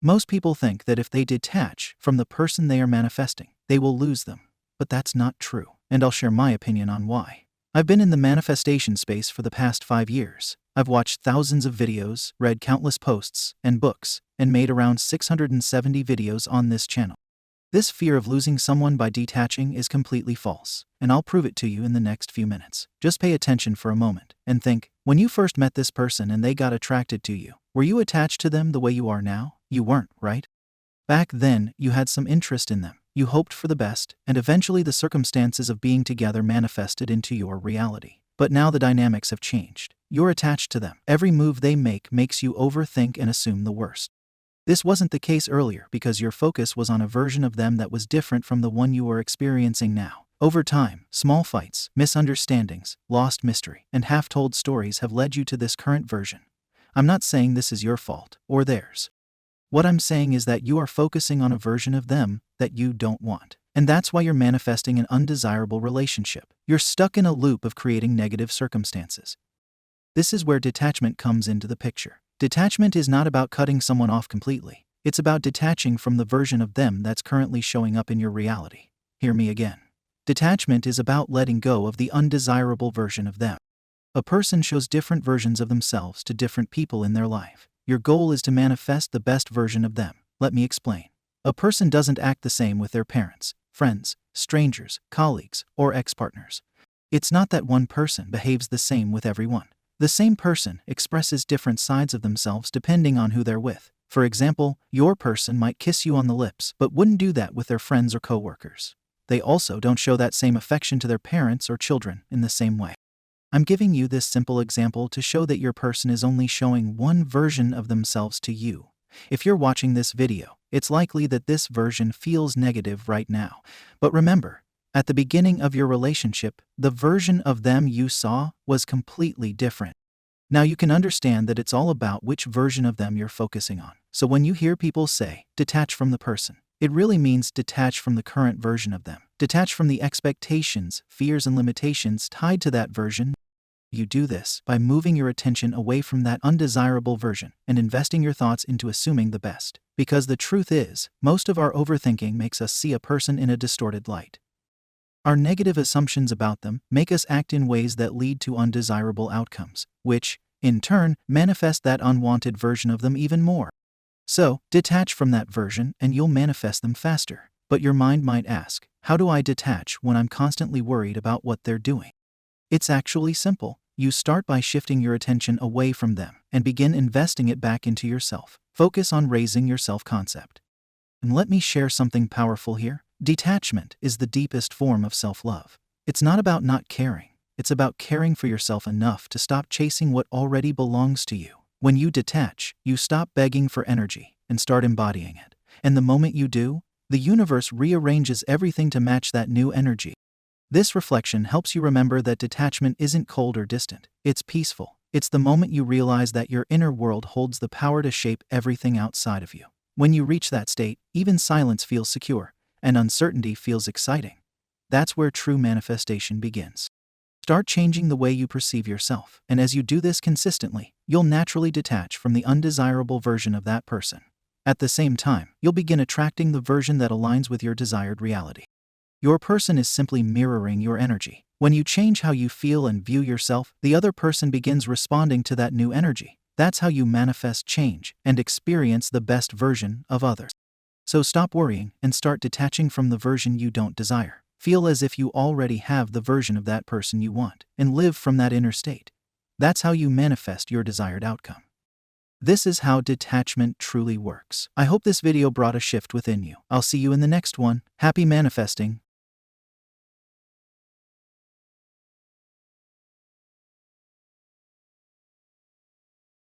Most people think that if they detach from the person they are manifesting, they will lose them. But that's not true, and I'll share my opinion on why. I've been in the manifestation space for the past 5 years. I've watched thousands of videos, read countless posts and books, and made around 670 videos on this channel. This fear of losing someone by detaching is completely false, and I'll prove it to you in the next few minutes. Just pay attention for a moment and think, when you first met this person and they got attracted to you, were you attached to them the way you are now? You weren't, right? Back then, you had some interest in them. You hoped for the best, and eventually the circumstances of being together manifested into your reality. But now the dynamics have changed. You're attached to them. Every move they make makes you overthink and assume the worst. This wasn't the case earlier because your focus was on a version of them that was different from the one you are experiencing now. Over time, small fights, misunderstandings, lost mystery, and half-told stories have led you to this current version. I'm not saying this is your fault or theirs. What I'm saying is that you are focusing on a version of them that you don't want. And that's why you're manifesting an undesirable relationship. You're stuck in a loop of creating negative circumstances. This is where detachment comes into the picture. Detachment is not about cutting someone off completely. It's about detaching from the version of them that's currently showing up in your reality. Hear me again. Detachment is about letting go of the undesirable version of them. A person shows different versions of themselves to different people in their life. Your goal is to manifest the best version of them. Let me explain. A person doesn't act the same with their parents, friends, strangers, colleagues, or ex-partners. It's not that one person behaves the same with everyone. The same person expresses different sides of themselves depending on who they're with. For example, your person might kiss you on the lips, but wouldn't do that with their friends or coworkers. They also don't show that same affection to their parents or children in the same way. I'm giving you this simple example to show that your person is only showing one version of themselves to you. If you're watching this video, it's likely that this version feels negative right now. But remember, at the beginning of your relationship, the version of them you saw was completely different. Now you can understand that it's all about which version of them you're focusing on. So when you hear people say, detach from the person, it really means detach from the current version of them. Detach from the expectations, fears, and limitations tied to that version. You do this by moving your attention away from that undesirable version and investing your thoughts into assuming the best. Because the truth is, most of our overthinking makes us see a person in a distorted light. Our negative assumptions about them make us act in ways that lead to undesirable outcomes, which, in turn, manifest that unwanted version of them even more. So, detach from that version and you'll manifest them faster. But your mind might ask, how do I detach when I'm constantly worried about what they're doing? It's actually simple. You start by shifting your attention away from them and begin investing it back into yourself. Focus on raising your self-concept. And let me share something powerful here. Detachment is the deepest form of self-love. It's not about not caring. It's about caring for yourself enough to stop chasing what already belongs to you. When you detach, you stop begging for energy and start embodying it. And the moment you do, the universe rearranges everything to match that new energy. This reflection helps you remember that detachment isn't cold or distant. It's peaceful. It's the moment you realize that your inner world holds the power to shape everything outside of you. When you reach that state, even silence feels secure, and uncertainty feels exciting. That's where true manifestation begins. Start changing the way you perceive yourself, and as you do this consistently, you'll naturally detach from the undesirable version of that person. At the same time, you'll begin attracting the version that aligns with your desired reality. Your person is simply mirroring your energy. When you change how you feel and view yourself, the other person begins responding to that new energy. That's how you manifest change and experience the best version of others. So stop worrying and start detaching from the version you don't desire. Feel as if you already have the version of that person you want, and live from that inner state. That's how you manifest your desired outcome. This is how detachment truly works. I hope this video brought a shift within you. I'll see you in the next one. Happy manifesting.